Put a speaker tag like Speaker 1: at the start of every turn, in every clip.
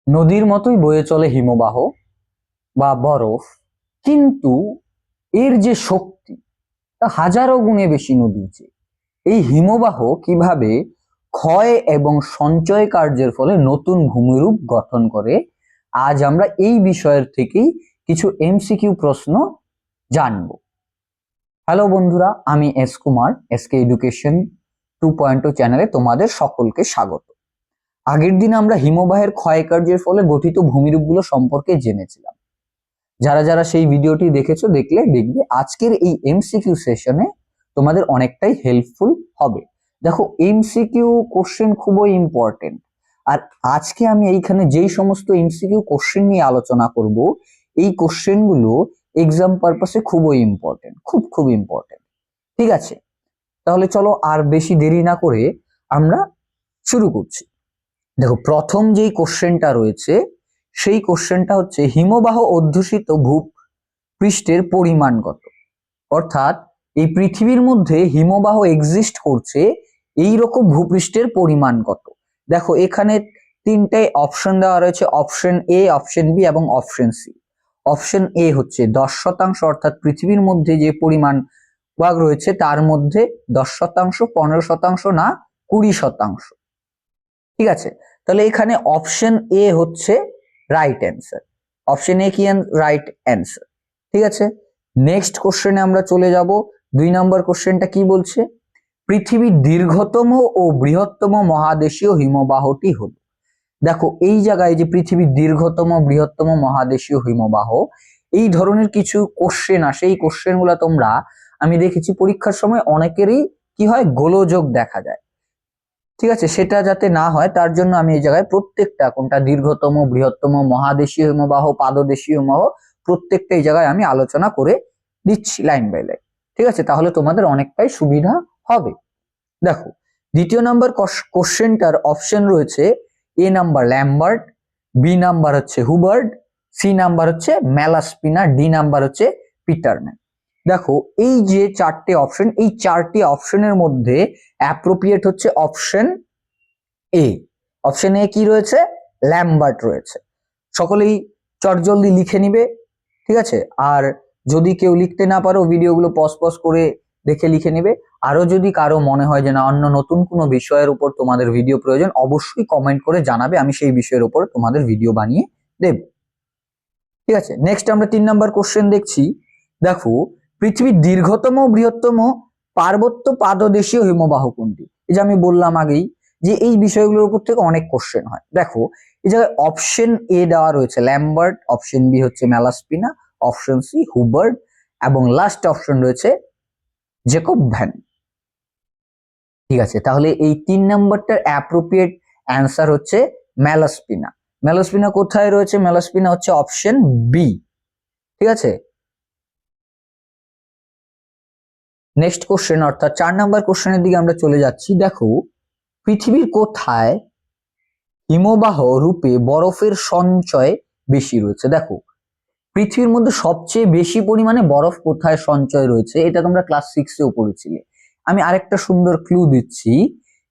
Speaker 1: নদীর মতোই বয়ে চলে হিমবাহ বা বরফ, কিন্তু এর যে শক্তি তা হাজারো গুণে বেশি নদীর চেয়ে। এই হিমবাহ কিভাবে ক্ষয় এবং সঞ্চয় কার্যের ফলে নতুন ভূমিরূপ গঠন করে, আজ আমরা এই বিষয়ের থেকেই কিছু এমসিকিউ প্রশ্ন জানব। হ্যালো বন্ধুরা, আমি এস কুমার, এসকে এডুকেশন 2.0 চ্যানেলে তোমাদের সকলকে স্বাগত। আগের দিন আমরা হিমবাহের ক্ষয়কার্যের ফলে গঠিত ভূমিরূপগুলো সম্পর্কে জেনেছিলাম। যারা যারা সেই ভিডিওটি দেখেছো দেখলে দেখবে আজকের এই এমসিকিউ সেশনে তোমাদের অনেকটাই হেল্পফুল হবে। দেখো, এমসিকিউ কোশ্চেন খুবই ইম্পর্টেন্ট, আর আজকে আমি এইখানে যেই সমস্ত এমসিকিউ কোশ্চেন নিয়ে আলোচনা করব, এই কোশ্চেনগুলো এক্সাম পারপাসে খুবই ইম্পর্টেন্ট, খুব ইম্পর্টেন্ট। ঠিক আছে, তাহলে চলো আর বেশি দেরি না করে আমরা শুরু করছি। দেখো, প্রথম যেই কোশ্চেনটা রয়েছে সেই কোশ্চেনটা হচ্ছে হিমবাহ অধ্যুষিত ভূপৃষ্ঠের পরিমাণ কত। অর্থাৎ এই পৃথিবীর মধ্যে হিমবাহ এক্সিস্ট করছে, এই রকম ভূপৃষ্ঠের পরিমাণ কত। দেখো, এখানে তিনটাই অপশন দেওয়া রয়েছে, অপশন এ, অপশন বি এবং অপশন সি। অপশন এ হচ্ছে 10%, অর্থাৎ পৃথিবীর মধ্যে যে পরিমাণ ভাগ রয়েছে তার মধ্যে 10%, 15% না 20%। ঠিক আছে, তাহলে এখানে অপশন এ হচ্ছে রাইট অ্যান্সার। অপশন এ কি রাইট অ্যান্সার। ঠিক আছে, নেক্সট কোশ্চেনে আমরা চলে যাব। 2 নম্বর কোশ্চেনটা কি বলছে? পৃথিবীর দীর্ঘতম ও বৃহত্তম মহাদেশীয় হিমবাহটি হলো। দেখো, এই জায়গায় যে পৃথিবীর দীর্ঘতম বৃহত্তম মহাদেশীয় হিমবাহ, এই ধরনের কিছু কোশ্চেন আসে। এই কোশ্চেন গুলা তোমরা, আমি দেখেছি পরীক্ষার সময় অনেকেরই কি হয়, গোলযোগ দেখা যায়। ঠিক আছে, সেটা যাতে না হয় তার জন্য আমি এই জায়গায় প্রত্যেকটা, কোনটা দীর্ঘতম, বৃহত্তম, মহাদেশীয় হিমবাহ, পাদদেশীয় হিমবাহ, প্রত্যেকটা এই জায়গায় আমি আলোচনা করে দিচ্ছি লাইন বাই লাইন। ঠিক আছে, তাহলে তোমাদের অনেকটাই সুবিধা হবে। দেখো, 2 নম্বর কোশ্চেনটার অপশন রয়েছে এ নাম্বার ল্যাম্বার্ট, বি নাম্বার হচ্ছে হুবার্ড, সি নাম্বার হচ্ছে ম্যালাস্পিনা, ডি নাম্বার হচ্ছে পিটারম্যান। দেখো, এই যে চারটে অপশন, এই চারটি অপশনের মধ্যে অ্যাপ্রোপ্রিয়েট হচ্ছে অপশন এ। অপশন এ কি রয়েছে? ল্যাম্বার্ট রয়েছে। সকলেই চটজলদি লিখে নিবে। ঠিক আছে, আর যদি কেউ লিখতে না পারো ভিডিওগুলো পজ করে দেখে লিখে নিবে। আরো যদি কারো মনে হয় যে না, অন্য নতুন কোনো বিষয়ের উপর তোমাদের ভিডিও প্রয়োজন, অবশ্যই কমেন্ট করে জানাবে, আমি সেই বিষয়ের উপর তোমাদের ভিডিও বানিয়ে দেব। ঠিক আছে, নেক্সট আমরা 3 নম্বর কোশ্চেন দেখছি। দেখো, পৃথিবীর দীর্ঘতম বৃহত্তম পার্বত্য পাদদেশীয় হিমবাহ কোনটি? এই যে আমি বললাম আগেই যে এই বিষয়গুলোর উপর থেকে অনেক কোশ্চেন হয়। দেখো, এই জায়গায় অপশন এ দেওয়া রয়েছে ল্যাম্বার্ট, অপশন বি হচ্ছে ম্যালাস্পিনা, অপশন সি হুবার্ড এবং লাস্ট অপশন রয়েছে জেকব ভ্যান। ঠিক আছে, তাহলে এই 3 নম্বরটার অ্যাপ্রোপ্রিয়েট অ্যান্সার হচ্ছে ম্যালাস্পিনা। ম্যালাস্পিনা কোথায় রয়েছে? ম্যালাস্পিনা হচ্ছে অপশন বি। ঠিক আছে, নেক্সট কোশ্চেন অর্থাৎ 4 নম্বর কোশ্চেনের দিকে আমরা চলে যাচ্ছি। দেখো, পৃথিবীর কোথায় হিমবাহ রূপে বরফের সঞ্চয় বেশি রয়েছে? দেখো, পৃথিবীর মধ্যে সবচেয়ে বেশি পরিমাণে বরফ কোথায় সঞ্চয় রয়েছে, এটা তোমরা ক্লাস 6-এও পড়েছিলে। আমি আরেকটা সুন্দর ক্লু দিচ্ছি।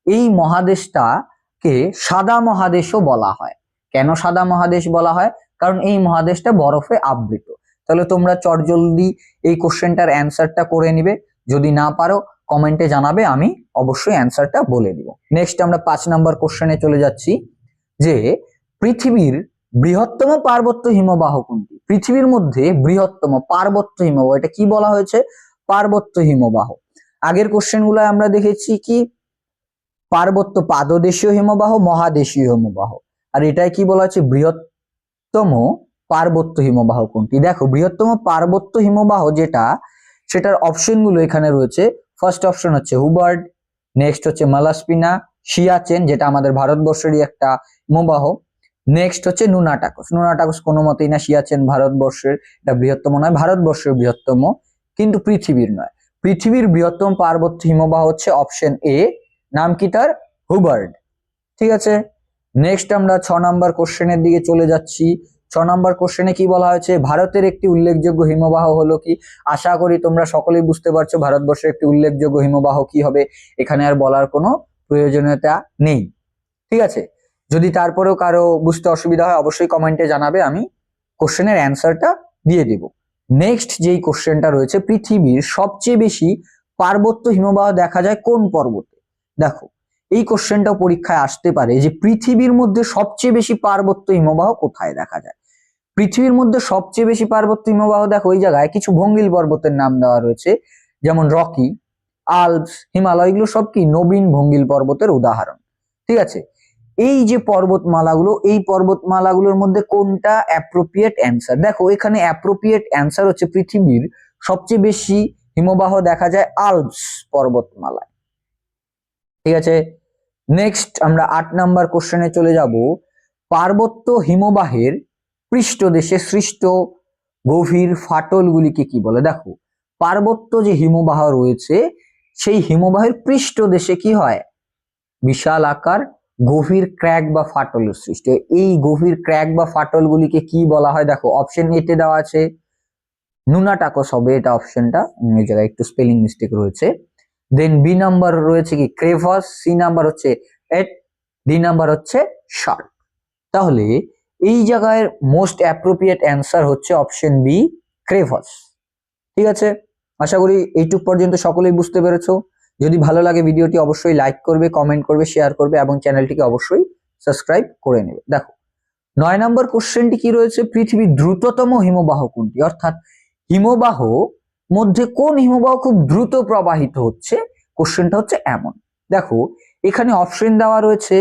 Speaker 1: এই মহাদেশটাকে সাদা মহাদেশও বলা হয়। কেন সাদা মহাদেশ বলা হয়? কারণ এই মহাদেশটা বরফে আবৃত। তাহলে তোমরা চটজলদি এই কোশ্চেনটার অ্যান্সারটা করে নিবে। যদি না পারো কমেন্টে জানাবে, আমি অবশ্যই অ্যান্সারটা বলে দিব। নেক্সট আমরা 5 নম্বর কোশ্চেনে চলে যাচ্ছি যে পৃথিবীর বৃহত্তম পার্বত্য হিমবাহ কোনটি? পৃথিবীর মধ্যে বৃহত্তম পার্বত্য হিমবাহ, এটা কি বলা হয়েছে? পার্বত্য হিমবাহ। আগের কোশ্চেন গুলো আমরা দেখেছি কি, পার্বত্য পাদদেশীয় হিমবাহ, মহাদেশীয় হিমবাহ, আর এটাই কি বলা হচ্ছে? বৃহত্তম পার্বত্য হিমবাহ কোনটি? দেখো, বৃহত্তম পার্বত্য হিমবাহ যেটা, সেটার অপশন গুলো এখানে রয়েছে। ফার্স্ট অপশন হচ্ছে হুবার্ড, নেক্সট হচ্ছে ম্যালাস্পিনা, সিয়াচেন যেটা আমাদের ভারতবর্ষেরই একটা হিমবাহ, নেক্সট হচ্ছে নুনাটাকস। নুনাটাকস কোনো মতেই না, সিয়াচেন ভারতবর্ষের, এটা বৃহত্তম নয়, ভারতবর্ষের বৃহত্তম কিন্তু পৃথিবীর নয়। পৃথিবীর বৃহত্তম পার্বত্য হিমবাহ হচ্ছে অপশন এ, নাম কি তার? হুবার্ড। ঠিক আছে, নেক্সট আমরা 6 নম্বর কোশ্চেনের দিকে চলে যাচ্ছি। 6 নম্বর কোশ্চেনে কি বলা হয়েছে? ভারতের একটি উল্লেখযোগ্য হিমবাহ হলো কি? আশা করি তোমরা সকলেই বুঝতে পারছো ভারতবর্ষের একটি উল্লেখযোগ্য হিমবাহ কি হবে, এখানে আর বলার কোনো প্রয়োজনীয়তা নেই। ঠিক আছে, যদি তারপরেও কারো বুঝতে অসুবিধা হয় অবশ্যই কমেন্টে জানাবে, আমি কোশ্চেনের অ্যান্সারটা দিয়ে দেব। নেক্সট যেই কোশ্চেনটা রয়েছে, পৃথিবীর সবচেয়ে বেশি পার্বত্য হিমবাহ দেখা যায় কোন পর্বতে? দেখো এই কোশ্চেনটাও পরীক্ষায় আসতে পারে যে পৃথিবীর মধ্যে সবচেয়ে বেশি পার্বত্য হিমবাহ কোথায় দেখা যায়। পৃথিবীর মধ্যে সবচেয়ে বেশি পার্বত্য হিমবাহ দেখো ওই জায়গায় কিছু ভঙ্গিল পর্বতের নাম দেওয়া রয়েছে, যেমন রকি, আল্পস, হিমালয়, এগুলো সব কি নবীন ভঙ্গিল পর্বতের উদাহরণ। ঠিক আছে, এই যে পর্বতমালাগুলো, এই পর্বতমালাগুলোর মধ্যে কোনটা অ্যাপ্রোপ্রিয়েট অ্যান্সার? দেখো এখানে অ্যাপ্রোপ্রিয়েট অ্যান্সার হচ্ছে পৃথিবীর সবচেয়ে বেশি হিমবাহ দেখা যায় আল্পস পর্বতমালায়। ঠিক আছে, নেক্সট আমরা 8 নাম্বার কোশ্চেনে চলে যাব। পার্বত্য হিমবাহের পৃষ্ঠদেশে সৃষ্ট গভীর ফাটলগুলিকে কি বলে? দেখো পার্বত্য যে হিমবাহ রয়েছে সেই হিমবাহের পৃষ্ঠদেশে কি হয়? বিশাল আকার গভীর ক্র্যাক বা ফাটলের সৃষ্টি হয়। এই গভীর ক্র্যাক বা ফাটলগুলিকে কি বলা হয়? দেখো অপশন এ তে দেওয়া আছে নুনাটাকস হবে এটা অপশনটা, এই জায়গায় একটু স্পেলিং মিস্টেক রয়েছে। দেন বি নাম্বার রয়েছে কি ক্রেভাস, সি নাম্বার হচ্ছে এট, ডি নাম্বার হচ্ছে শার্ক। তাহলে এই জায়গায় মোস্ট অ্যাপ্রোপ্রিয়েট অ্যান্সার হচ্ছে অপশন বি ক্রেভাস। ঠিক আছে, আশা করি এইটুক পর্যন্ত সকলেই বুঝতে পেরেছো। যদি ভালো লাগে ভিডিওটি অবশ্যই লাইক করবে, কমেন্ট করবে, শেয়ার করবে এবং চ্যানেলটিকে অবশ্যই সাবস্ক্রাইব করে নেবে। দেখো 9 নম্বর কোশ্চেনটি কি রয়েছে, পৃথিবীর দ্রুততম হিমবাহ কোনটি? অর্থাৎ হিমবাহ মধ্যে কোন হিমবাহ খুব দ্রুত প্রবাহিত হচ্ছে, কোশ্চেনটা হচ্ছে এমন। দেখো এখানে অপশন দেওয়া রয়েছে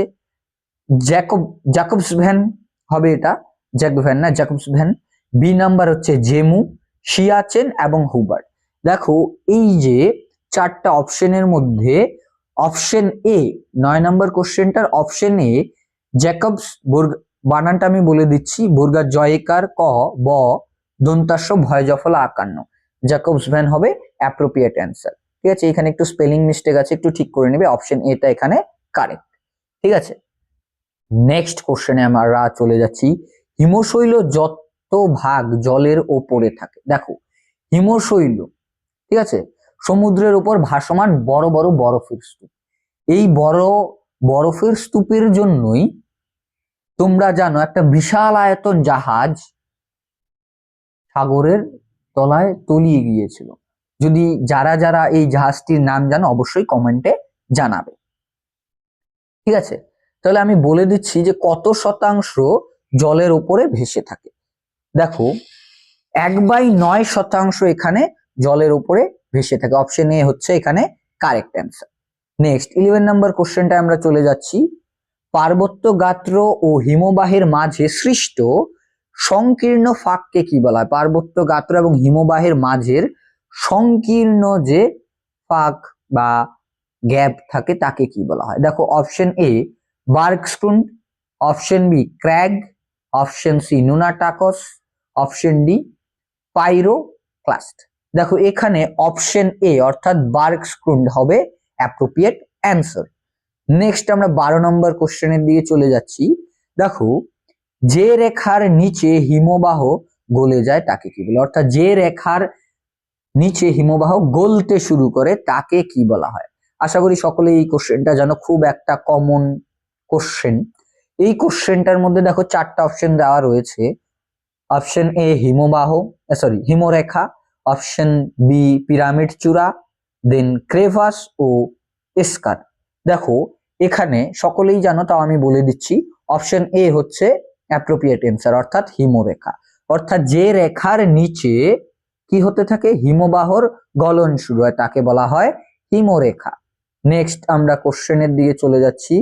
Speaker 1: জ্যাকবস ভ্যান হবে এটা, জ্যাকভ্যান না জ্যাকবস ভ্যান। বি নাম্বার হচ্ছে জেমু, সিয়াচেন এবং হুবার্ট। দেখো এই যে চারটা অপশনের মধ্যে অপশন এ 9 নম্বর কোশ্চেনটার অপশন এ জ্যাকবস, বানানটা আমি বলে দিচ্ছি, বর্গা জয়কার ক ব দন্তাস্য ভয় জফলা আকান্ন, জ্যাকবস ভ্যান হবে অ্যাপ্রোপ্রিয়েট অ্যান্সার। ঠিক আছে, এখানে একটু স্পেলিং মিস্টেক আছে, একটু ঠিক করে নেবে, অপশন এটা এখানে কারেক্ট। ঠিক আছে, নেক্সট কোশ্চেনে আমরা চলে যাচ্ছি। হিমশৈল যত ভাগ জলের ওপরে থাকে? দেখো হিমশৈল, ঠিক আছে, সমুদ্রের উপর ভাসমান বড় বড় বরফের স্তূপ। এই বড় বরফের স্তূপের জন্যই তোমরা জানো একটা বিশাল আয়তন জাহাজ সাগরের তলায় তলিয়ে গিয়েছিল। যদি যারা যারা এই জাহাজটির নাম জানো অবশ্যই কমেন্টে জানাবে। ঠিক আছে, তাহলে আমি বলে দিচ্ছি যে কত শতাংশ জলের উপরে ভেসে থাকে। দেখো 1/9 এখানে জলের উপরে ভেসে থাকে, অপশন এ হচ্ছে এখানে কারেক্ট অ্যান্সার। নেক্সট 11 নম্বর কোশ্চেনটা আমরা চলে যাচ্ছি। পার্বত্য গাত্র ও হিমবাহের মাঝে সৃষ্ট সংকীর্ণ ফাঁককে কি বলা হয়? পার্বত্য গাত্র এবং হিমবাহের মাঝের সংকীর্ণ যে ফাঁক বা গ্যাপ থাকে তাকে কি বলা হয়? দেখো option A bergschrund, option B crag, option C nunataks, option D pyroclast. দেখো এখানে অপশন এ অর্থাৎ বার্কস্টুন্ড হবে অ্যাপ্রোপ্রিয়েট অ্যান্সার। নেক্সট আমরা 12 নম্বর কোশ্চেনের দিকে চলে যাচ্ছি। দেখো যে রেখার নিচে হিমবাহ গলে যায় তাকে কি বলে? অর্থাৎ যে রেখার নিচে হিমবাহ গলতে শুরু করে তাকে কি বলা হয়? আশা করি সকলে এই কোশ্চেনটা জানো, খুব একটা কমন কোশ্চেন। এই কোশ্চেনটার মধ্যে দেখো চারটা অপশন দেওয়া রয়েছে। অপশন এ হিমবাহ, হিমরেখা, অপশন বি পিরামিড চূড়া, দেন ক্রেভাস ও এস্কার। দেখো এখানে সকলেই জানো, তাও আমি বলে দিচ্ছি, অপশন এ হচ্ছে অ্যাপ্রোপ্রিয়েট অ্যান্সার অর্থাৎ হিমরেখা। অর্থাৎ যে রেখার নিচে কি হতে থাকে হিমবাহর গলন শুরু হয় তাকে বলা হয় হিমরেখা। নেক্সট আমরা কোশ্চেনের দিকে চলে যাচ্ছি।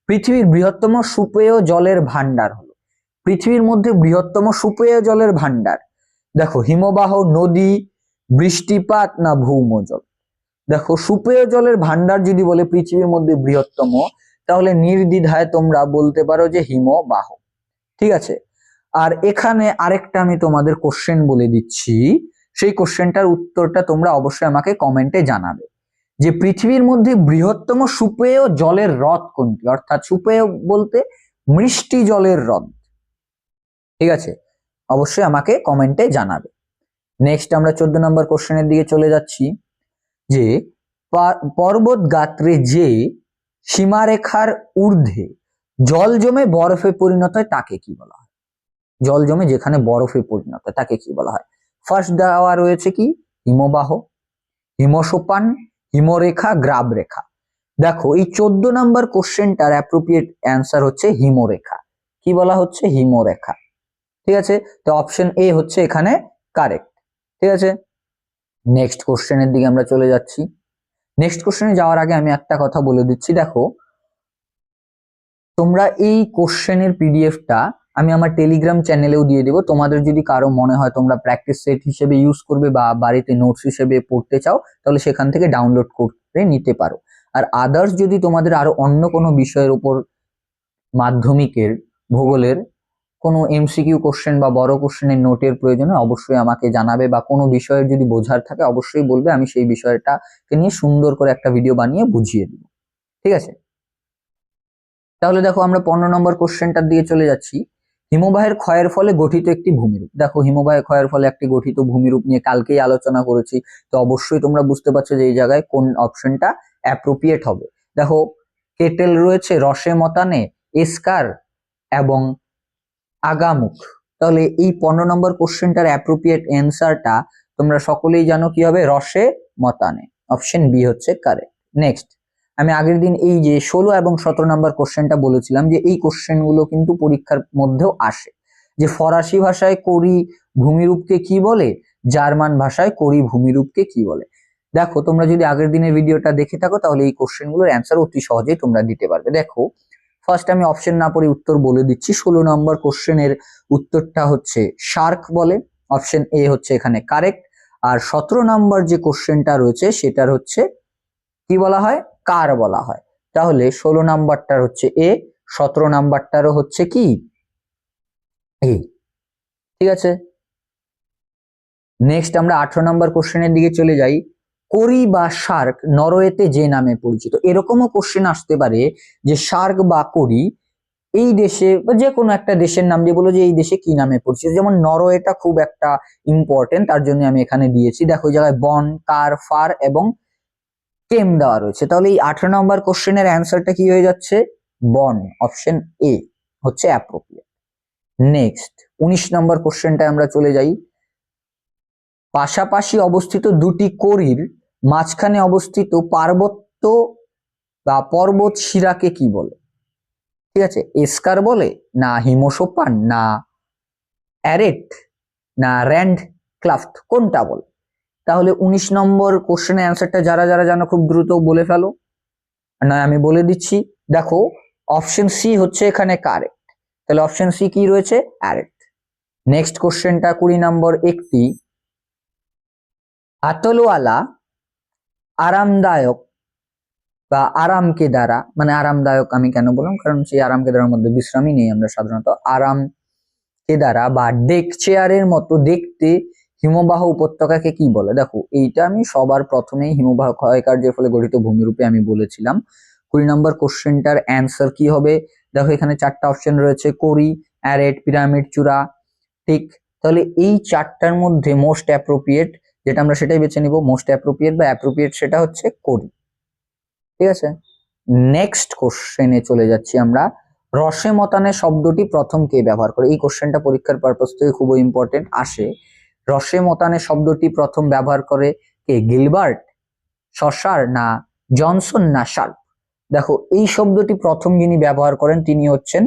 Speaker 1: পৃথিবীর বৃহত্তম সুপেয় জলের ভান্ডার হলো? পৃথিবীর মধ্যে বৃহত্তম সুপেয় জলের ভান্ডার, দেখো হিমবাহ, নদী, বৃষ্টিপাত না ভৌমজল? দেখো সুপেয় জলের ভান্ডার যদি বলে পৃথিবীর মধ্যে বৃহত্তম, তাহলে নির্দ্বিধায় তোমরা বলতে পারো যে হিমবাহ। ঠিক আছে, আর এখানে আরেকটা আমি তোমাদের কোশ্চেন বলে দিচ্ছি, সেই কোশ্চেনটার উত্তরটা তোমরা অবশ্যই আমাকে কমেন্টে জানাবে যে পৃথিবীর মধ্যে বৃহত্তম সুপেয় জলের হ্রদ কোনটি? অর্থাৎ সুপেয় বলতে মিষ্টি জলের হ্রদ। ঠিক আছে, অবশ্যই আমাকে কমেন্টে জানাবে। নেক্সট আমরা 14 নম্বর কোশ্চেনের দিকে চলে যাচ্ছি যে পর্বত গাত্রে যে সীমারেখার ঊর্ধ্বে জল জমে বরফে পরিণত হয় তাকে কি বলা হয়? জল জমে যেখানে বরফে পরিণত হয় তাকে কি বলা হয়? ফার্স্ট দেওয়া রয়েছে কি হিমবাহ, হিমসোপান, হিমরেখা, গ্রাব রেখা। দেখো এই 14 নম্বর কোশ্চেনটার অ্যাপ্রোপ্রিয়েট অ্যান্সার হচ্ছে হিমরেখা। কি বলা হচ্ছে? হিমরেখা। ঠিক আছে, তো অপশন এ হচ্ছে এখানে কারেক্ট। ঠিক আছে, নেক্সট কোশ্চেনের দিকে আমরা চলে যাচ্ছি। নেক্সট কোশ্চেনে যাওয়ার আগে আমি একটা কথা বলে দিচ্ছি, দেখো তোমরা এই কোশ্চেনের পিডিএফটা আমি আমার টেলিগ্রাম চ্যানেলেও দিয়ে দেবো। তোমাদের যদি কারো মনে হয় তোমরা প্র্যাকটিস সেট হিসেবে ইউজ করবে বা বাড়িতে নোটস হিসেবে পড়তে চাও, তাহলে সেখান থেকে ডাউনলোড করে নিতে পারো। আর আদার্স যদি তোমাদের আরো অন্য কোনো বিষয়ের উপর মাধ্যমিকের ভূগোলের কোনো এমসিকিউ কোশ্চেন বা বড় কোশ্চেনের নোটের প্রয়োজনে অবশ্যই আমাকে জানাবে, বা কোনো বিষয়ের যদি বোঝার থাকে অবশ্যই বলবে, আমি সেই বিষয়টাকে নিয়ে সুন্দর করে একটা ভিডিও বানিয়ে বুঝিয়ে দিব। ঠিক আছে, তাহলে দেখো আমরা 15 নম্বর কোশ্চেনটার দিকে চলে যাচ্ছি। হিমবাহের ক্ষয়ের ফলে গঠিত একটি ভূমিরূপ। দেখো হিমবাহের ক্ষয়ের ফলে একটি গঠিত ভূমিরূপ নিয়ে কালকেই আলোচনা করেছি, তো অবশ্যই তোমরা বুঝতে পারছো যে এই জায়গায় কোন অপশনটা অ্যাপ্রোপ্রিয়েট হবে। দেখো কেটেল রয়েছে, রসে মতানে, এসকার এবং আগামুখ। তাহলে এই 15 নম্বর কোশ্চেনটার অ্যাপ্রোপ্রিয়েট অ্যান্সারটা তোমরা সকলেই জানো কি হবে? রসে মতানে। অপশন বি হচ্ছে কারেক্ট। নেক্সট, আমি আগের দিন এই যে 16 এবং 17 নম্বর কোশ্চেনটা বলেছিলাম যে এই কোশ্চেনগুলো কিন্তু পরীক্ষার মধ্যেও আসে, যে ফরাসি ভাষায় কোরি ভূমিরূপকে কি বলে, জার্মান ভাষায় কোরি ভূমিরূপকে কি বলে। দেখো তোমরা যদি আগের দিনের ভিডিওটা দেখে থাকো তাহলে এই কোশ্চেনগুলোর অ্যান্সার অতি সহজেই তোমরা দিতে পারবে। দেখো ফার্স্ট আমি অপশন না পড়ে উত্তর বলে দিচ্ছি। 16 নম্বর কোশ্চেনের উত্তরটা হচ্ছে শার্ক বলে। অপশন এ হচ্ছে এখানে কারেক্ট। আর 17 নম্বর যে কোশ্চেনটা রয়েছে সেটার হচ্ছে কি বলা হয়? কার বলা হয়। তাহলে 16 নাম্বারটার হচ্ছে এ, 17 নাম্বারটারও হচ্ছে কি এ। ঠিক আছে, নেক্সট আমরা 18 নম্বর কোশ্চেনের দিকে চলে যাই। কোরি বা শার্ক নরওয়েতে যে নামে পরিচিত। এরকমও কোশ্চেন আসতে পারে যে শার্ক বা কোরি এই দেশে বা যে কোনো একটা দেশের নাম দিয়ে বলো যে এই দেশে কি নামে পরিচিত। যেমন নরওয়েটা খুব একটা ইম্পর্টেন্ট, তার জন্য আমি এখানে দিয়েছি। দেখো ওই জায়গায় বন, কার, ফার এবং কেম দেওয়া রয়েছে। তাহলে এই 18 নম্বর কোশ্চেনের অ্যান্সারটা কি হয়ে যাচ্ছে? বন। অপশন এ হচ্ছে অ্যাপ্রোপ্রিয়েট। নেক্সট 19 নম্বর কোশ্চেনটা আমরা চলে যাই। পাশাপাশি অবস্থিত দুটি কোরির মাঝখানে অবস্থিত পার্বত্য বা পর্বত শিরাকে কি বলে? ঠিক আছে, এসকার বলে, না হিমসোপান, না অ্যারেট, না র্যান্ড ক্লাফট, কোনটা বলে? তাহলে 19 নম্বর কোশ্চেনের অ্যান্সারটা যারা যারা জানো খুব দ্রুত বলে ফেলো, না আমি বলে দিচ্ছি। দেখো অপশন সি হচ্ছে এখানে কারেক্ট। তাহলে অপশন সি কি রয়েছে? অ্যারেট। নেক্সট কোশ্চেনটা 20 নম্বর। একটি আতলওয়ালা আরামদায়ক বা আরামকে দ্বারা, মানে আরামদায়ক আমি কেন বললাম, কারণ সেই আরামকে দ্বারার মধ্যে বিশ্রামই নেই আমরা সাধারণত। আরামকে দ্বারা বা ডেক চেয়ারের মতো দেখতে হিমবাহ উপত্যকাকে কি বলে? দেখো এইটা আমি সবার প্রথমেই হিমবাহ ক্ষয়কার্যের ফলে গঠিত ভূমিরূপে আমি বলেছিলাম। 20 নম্বর কোশ্চেনটার অ্যান্সার কি হবে? দেখো এখানে 4টা অপশন রয়েছে, কোরি, অ্যারেট, পিরামিড চূড়া। ঠিক, তাহলে এই 4টার মধ্যে মোস্ট অ্যাপ্রোপ্রিয়েট যেটা আমরা সেটাই বেছে নিব। মোস্ট অ্যাপ্রোপ্রিয়েট বা অ্যাপ্রোপ্রিয়েট সেটা হচ্ছে কোরি। ঠিক আছে, নেক্সট কোশ্চেনে চলে যাচ্ছি আমরা। রসে মতানে শব্দটি প্রথম কে ব্যবহার করে? এই কোশ্চেনটা পরীক্ষার পারপাস থেকে খুবই ইম্পর্টেন্ট আসে। রসে মতানে শব্দটি প্রথম ব্যবহার করে কে? গিলবার্ট, শসার, না জনসন, না শার্প? দেখো এই শব্দটি প্রথম যিনি ব্যবহার করেন তিনি হচ্ছেন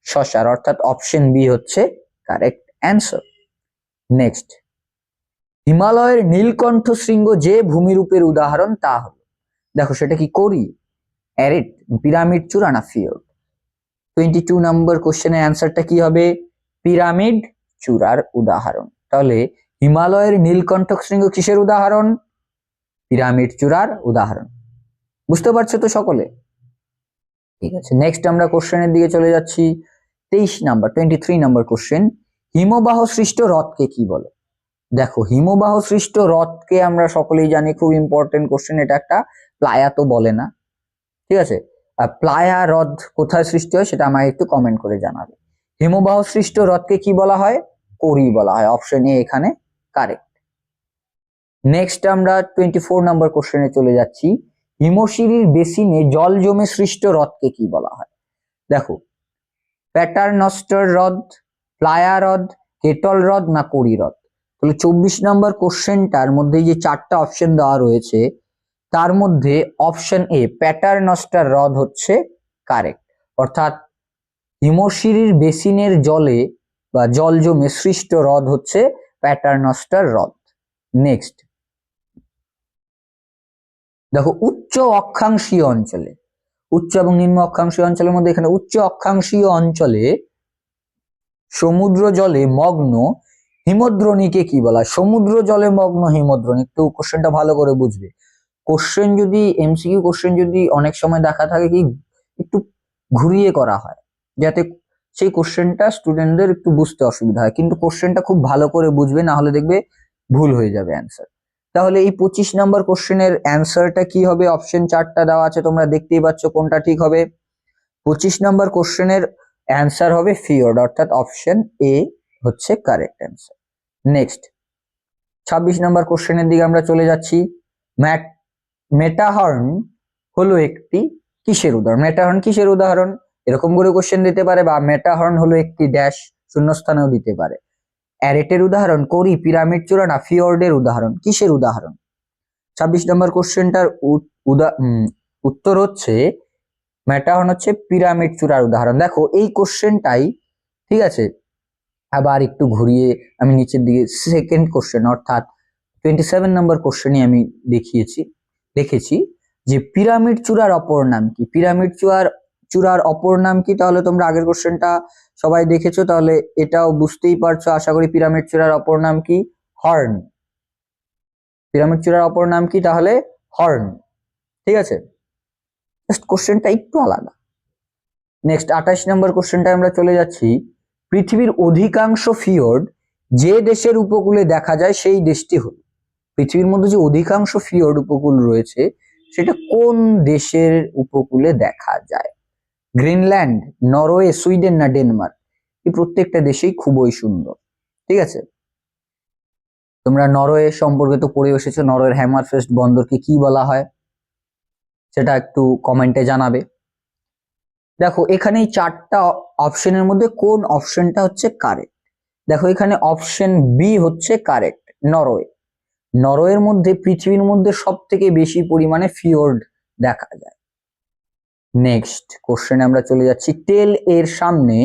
Speaker 1: শসার, অর্থাৎ অপশন বি হচ্ছে কারেক্ট অ্যান্সার। নেক্সট, হিমালয়ের নীলকণ্ঠ শৃঙ্গ যে ভূমিরূপের উদাহরণ তা হলো। দেখো সেটা কি? কোরি, অ্যারেট, পিরামিড চূড়া, না ফিওর্ড? 22 নম্বর কোশ্চেনের অ্যান্সারটা কি হবে? পিরামিড চূড়ার উদাহরণ। তাহলে হিমালয়ের নীলকণ্ঠ শৃঙ্গ কিসের উদাহরণ? পিরামিড চূড়ার উদাহরণ। বুঝতে পারছো তো সকলে? ঠিক আছে, নেক্সট আমরা কোশ্চেনের দিকে চলে যাচ্ছি। 23 নম্বর কোশ্চেন। হিমবাহ সৃষ্ট হ্রদকে কি বলে? দেখো হিমবাহ সৃষ্ট হ্রদকে আমরা সকলেই জানি, খুব ইম্পর্টেন্ট কোশ্চেন। এটা একটা প্লায়া তো বলে না। ঠিক আছে, আর প্লায়া হ্রদ কোথায় সৃষ্টি হয় সেটা আমায় একটু কমেন্ট করে জানাবে। হিমবাহ সৃষ্ট হ্রদকে কি বলা হয়? কোরি বলা হয়। অপশন এ এখানে কারেক্ট। নেক্সট আমরা 24 নম্বর কোশ্চেনে চলে যাচ্ছি। হিমশিরির বেসিনে জল জমে সৃষ্ট হ্রদকে কি বলা হয়? দেখো, প্যাটারনস্টার হ্রদ, প্লায়া হ্রদ, কেটল হ্রদ না কোরি হ্রদ। তাহলে 24 নম্বর কোশ্চেনটার মধ্যে যে 4টা অপশন দেওয়া রয়েছে তার মধ্যে অপশন এ প্যাটারনস্টার হ্রদ হচ্ছে কারেক্ট, অর্থাৎ হিমশিরির বেসিনের জলে বা জল জমে সৃষ্ট হ্রদ হচ্ছে প্যাটারনস্টার হ্রদ। নেক্সট দেখো, উচ্চ অক্ষাংশীয় অঞ্চলে, উচ্চ এবং নিম্ন অক্ষাংশীয় অঞ্চলের মধ্যে এখানে উচ্চ অক্ষাংশীয় অঞ্চলে সমুদ্র জলে মগ্ন হিমদ্রোণীকে কি বলা হয়? সমুদ্র জলে মগ্ন হিমদ্রোণী, একটু কোশ্চেনটা ভালো করে বুঝবে। কোশ্চেন যদি এমসিকিউ কোশ্চেন যদি অনেক সময় দেখা থাকে কি একটু ঘুরিয়ে করা হয় যাতে সেই কোশ্চেনটা স্টুডেন্টদের একটু বুঝতে অসুবিধা হয়, কিন্তু কোশ্চেনটা খুব ভালো করে বুঝবে, না হলে দেখবে ভুল হয়ে যাবে অ্যান্সার। তাহলে এই 25 নম্বর কোশ্চেনের অ্যান্সারটা কি হবে? অপশন 4টা দেওয়া আছে, তোমরা দেখতেই পাচ্ছ কোনটা ঠিক হবে। 25 নম্বর কোশ্চেনের অ্যান্সার হবে ফিওর্ড, অর্থাৎ অপশন এ হচ্ছে কারেক্ট অ্যান্সার। নেক্সট 26 নম্বর কোশ্চেনের দিকে আমরা চলে যাচ্ছি। মেটাহর্ন হলো একটি কিসের উদাহরণ? মেটাহর্ন কিসের উদাহরণ? এরকম করে কোশ্চেন দিতে পারে, বা মেটাহর্ন হলো একটি ড্যাশ শূন্যস্থানেও দিতে পারে। অ্যারেটের উদাহরণ, কোরি, পিরামিড চূড়া না ফিওর্ডের উদাহরণ? কিসের উদাহরণ? 26 নম্বর কোশ্চেনটার উত্তর হচ্ছে মেটাহর্ন হচ্ছে পিরামিড চূড়ার উদাহরণ। দেখো এই কোশ্চেনটাই ঠিক আছে, আবার একটু ঘুরিয়ে আমি নিচের দিকে সেকেন্ড কোশ্চেন অর্থাৎ 27 নম্বর কোশ্চেনে আমি দেখেছি যে পিরামিড চূড়ার অপর নাম কি? পিরামিড চূড়ার অপর নাম কি? তাহলে তোমরা আগের কোশ্চেনটা সবাই দেখেছো, তাহলে এটাও বুঝতেই পারছো আশা করি। পিরামিড চূড়ার অপর নাম কি? হর্ন। পিরামিড চূড়ার অপর নাম কি তাহলে? হর্ন। ঠিক আছে, জাস্ট কোশ্চেনটা একটু আলাদা। নেক্সট 28 নম্বর কোশ্চেনটা আমরা চলে যাচ্ছি। পৃথিবীর অধিকাংশ ফিওর্ড যে দেশের উপকূলে দেখা যায় সেই দেশটি হলো, পৃথিবীর মধ্যে যে অধিকাংশ ফিওর্ড উপকূল রয়েছে সেটা কোন দেশের উপকূলে দেখা যায়? গ্রিনল্যান্ড, নরওয়ে, সুইডেন না ডেনমার্ক? এই প্রত্যেকটা দেশেই খুবই সুন্দর। ঠিক আছে, তোমরা নরওয়ে সম্পর্কে তো পড়ে এসেছো, নরওয়ের হ্যামারফেস্ট বন্দরকে কি বলা হয় সেটা একটু কমেন্টে জানাবে। দেখো এখানে এই 4টা অপশনের মধ্যে কোন অপশনটা হচ্ছে কারেক্ট? দেখো এখানে অপশন বি হচ্ছে কারেক্ট, নরওয়ে। নরওয়ের মধ্যে পৃথিবীর মধ্যে সব থেকে বেশি পরিমাণে ফিওর্ড দেখা যায়। নেক্সট কোশ্চেনে আমরা চলে যাচ্ছি। তেল এর সামনে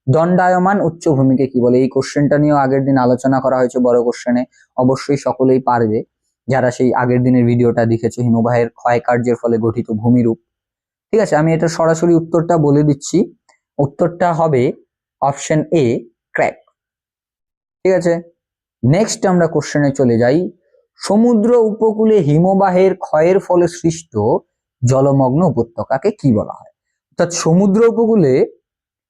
Speaker 1: দণ্ডায়মান উচ্চভূমিকে কি বলে? এই কোশ্চেনটা নিয়েও আগের দিন আলোচনা করা হয়েছে বড় কোশ্চেনে, অবশ্যই সকলেই পারবে যারা সেই আগের দিনের ভিডিওটা দেখেছো, হিমবাহের ক্ষয়কার্যের ফলে গঠিত ভূমিরূপ। ঠিক আছে, আমি এটা সরাসরি উত্তরটা বলে দিচ্ছি। উত্তরটা হবে অপশন এ, ক্র্যাক। ঠিক আছে, নেক্সট আমরা কোশ্চেনে চলে যাই। সমুদ্র উপকূলে হিমবাহের ক্ষয়ের ফলে সৃষ্ট জলমগ্ন উপত্যকাকে কি বলা হয়? অর্থাৎ সমুদ্র উপকূলে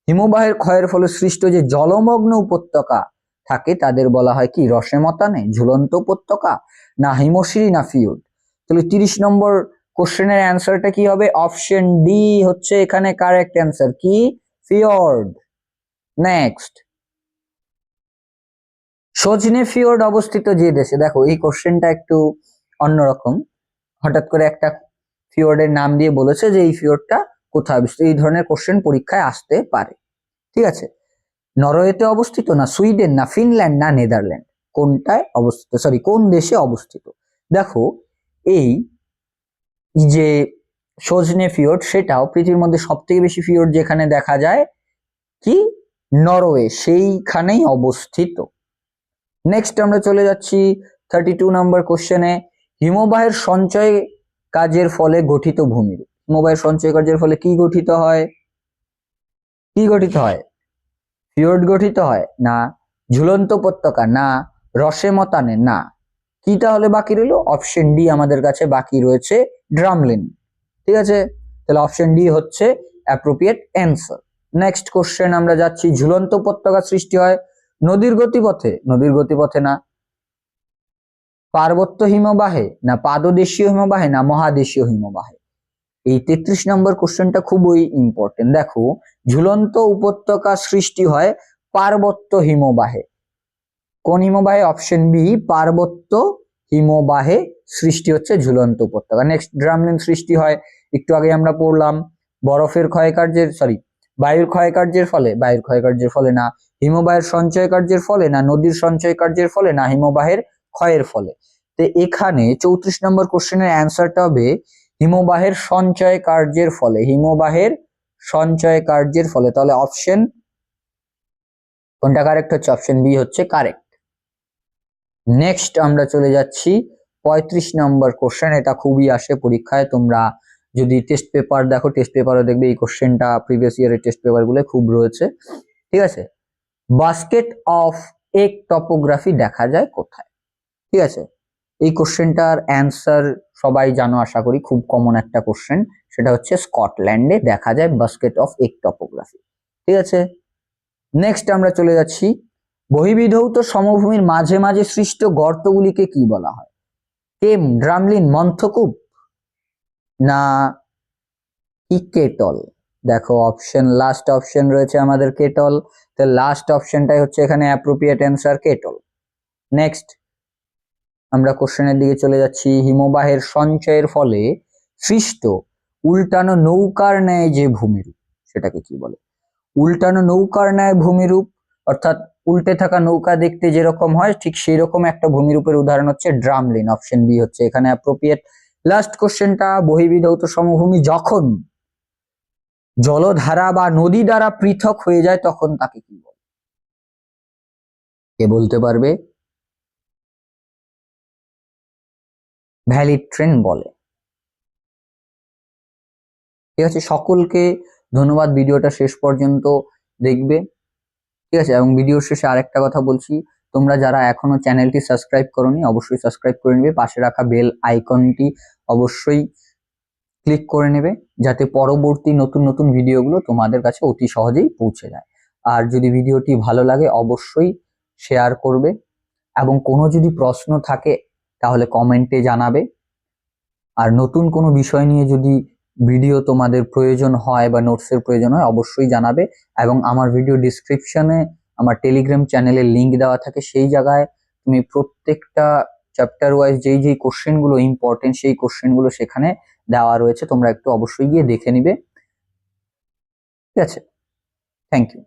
Speaker 1: হিমবাহের ক্ষয়ের ফলে সৃষ্ট যে জলমগ্ন উপত্যকা থাকে তাদের বলা হয় কি? রসেমতানে, ঝুলন্ত উপত্যকা না হিমশিরি না ফিওর্ড? তাহলে 30 নম্বর কোশ্চেনের অ্যান্সারটা কি হবে? অপশন ডি হচ্ছে এখানে কারেক্ট অ্যান্সার, কি? ফিওর্ড। নেক্সট, সজনে ফিওর্ড অবস্থিত যে দেশে? দেখো এই কোশ্চেনটা একটু অন্যরকম, হঠাৎ করে একটা ফিওর্ডের নাম দিয়ে বলেছে যে এই ফিওর্ডটা কোথায় অবস্থিত। এই ধরনের কোশ্চেন পরীক্ষায় আসতে পারে। ঠিক আছে, নরওয়েতে অবস্থিত না সুইডেন না ফিনল্যান্ড না নেদারল্যান্ড? কোনটায় অবস্থিত, সরি কোন দেশে অবস্থিত? দেখো এই যে সজনে ফিওর্ড সেটাও পৃথিবীর মধ্যে সব থেকে বেশি ফিওর্ড যেখানে দেখা যায় কি? নরওয়ে, সেইখানেই অবস্থিত। নেক্সট আমরা চলে যাচ্ছি 32 নম্বর কোশ্চেনে। হিমবাহের সঞ্চয় কাজের ফলে গঠিত ভূমিরূপ। হিমবাহের সঞ্চয় কাজের ফলে কি গঠিত হয়? কি গঠিত হয়? ফিওর্ড গঠিত হয় না ঝুলন্ত উপত্যকা না রসেমতানে না? কি তাহলে বাকি রইল? অপশন ডি আমাদের কাছে বাকি রয়েছে, ড্রামলিন। ঠিক আছে, তাহলে অপশন ডি হচ্ছে অ্যাপ্রোপ্রিয়েট অ্যান্সার। নেক্সট কোশ্চেন আমরা যাচ্ছি। ঝুলন্ত উপত্যকা সৃষ্টি হয় নদীর গতিপথে? নদীর গতিপথে না। পার্বত্য হিমবাহে না পাদদেশীয় হিমবাহে না মহাদেশীয় হিমবাহে? এই 33 নম্বর কোশ্চেনটা খুবই ইম্পর্টেন্ট। দেখো ঝুলন্ত উপত্যকা সৃষ্টি হয় পার্বত্য হিমবাহে। কোন হিমবাহে? অপশন বি, পার্বত্য হিমবাহে সৃষ্টি হচ্ছে ঝুলন্ত উপত্যকা। নেক্সট, ড্রামলিন সৃষ্টি হয় একটু আগে আমরা পড়লাম বরফের ক্ষয়কার্যের বায়ুর ক্ষয়কার্যের ফলে, বায়ুর ক্ষয়কার্যের ফলে না, হিমবাহের সঞ্চয় কার্যের ফলে না, নদীর সঞ্চয় কার্যের ফলে না, হিমবাহের ক্ষয়ের ফলে। তো এখানে 34 নম্বর কোশ্চেনের অ্যান্সারটা হবে হিমবাহের সঞ্চয় কার্যের ফলে, হিমবাহের সঞ্চয় কার্যের ফলে। তাহলে অপশন কোনটা কারেক্ট হচ্ছে? অপশন বি হচ্ছে কারেক্ট। নেক্সট আমরা চলে যাচ্ছি 35 নম্বর কোশ্চেন। এটা খুবই আসে পরীক্ষায়, তোমরা যদি টেস্ট পেপার দেখো, টেস্ট পেপারও দেখবে এই কোশ্চেনটা প্রিভিয়াস ইয়ারের টেস্ট পেপার গুলো খুব রয়েছে। ঠিক আছে, বাস্কেট অফ এগ টপোগ্রাফি দেখা যায় কোথায়? ঠিক আছে, এই কোশ্চেনটার অ্যান্সার সবাই জানো আশা করি, খুব কমন একটা কোশ্চেন। সেটা হচ্ছে স্কটল্যান্ডে দেখা যায় বাস্কেট অফ এগ টপোগ্রাফি। ঠিক আছে, নেক্সট আমরা চলে যাচ্ছি বহিবিধৌত সমভূমির মাঝে মাঝে সৃষ্ট গর্তগুলিকে কি বলা হয়? কেম, ড্রামলিন, মন্থকূপ না কি কেটল? দেখো অপশন, লাস্ট অপশন রয়েছে আমাদের কেটল। তো লাস্ট অপশনটাই হচ্ছে এখানে অ্যাপ্রোপ্রিয়েট অ্যান্সার, কেটল। নেক্সট আমরা কোশ্চেনের দিকে চলে যাচ্ছি। হিমবাহের সঞ্চয়ের ফলে সৃষ্ট উল্টানো নৌকার ন্যায় যে ভূমিরূপ সেটাকে কি বলে? উল্টানো নৌকার ন্যায় ভূমিরূপ অর্থাৎ উল্টে থাকা নৌকা দেখতে যেরকম হয় ঠিক সেই রকম একটা ভূমিরূপের উদাহরণ হচ্ছে ড্রামলিন। অপশন বি হচ্ছে এখানে অ্যাপ্রোপ্রিয়েট। লাস্ট কোশ্চেনটা, বহিবিধৌত সমভূমি যখন জলধারা বা নদী দ্বারা পৃথক হয়ে যায় তখন তাকে কি বলে? কে বলতে পারবে? ভ্যালি ট্রেন বলে। ঠিক আছে, সকলকে ধন্যবাদ ভিডিওটা শেষ পর্যন্ত দেখবে। ঠিক আছে, এবং ভিডিওর শেষে আরেকটা কথা বলছি, তোমরা যারা এখনো চ্যানেলটি সাবস্ক্রাইব করোনি অবশ্যই সাবস্ক্রাইব করে নেবে, পাশে রাখা বেল আইকনটি অবশ্যই ক্লিক করে নেবে যাতে পরবর্তী নতুন নতুন ভিডিওগুলো তোমাদের কাছে অতি সহজেই পৌঁছে যায়। আর যদি ভিডিওটি ভালো লাগে অবশ্যই শেয়ার করবে, এবং কোনো যদি প্রশ্ন থাকে তাহলে কমেন্টে জানাবে। আর নতুন কোনো বিষয় নিয়ে যদি ভিডিও তোমাদের প্রয়োজন হয় বা নোটসের প্রয়োজন হয় অবশ্যই জানাবে। এবং আমার ভিডিও ডিসক্রিপশনে আমার টেলিগ্রাম চ্যানেলের লিংক দেওয়া থাকে, সেই জায়গায় তুমি প্রত্যেকটা চ্যাপ্টার ওয়াইজ যেই যেই কোশ্চেনগুলো ইম্পর্টেন্ট সেই কোশ্চেনগুলো সেখানে দেওয়া রয়েছে, তোমরা একটু অবশ্যই গিয়ে দেখে নিবে। ঠিক আছে, থ্যাংক ইউ।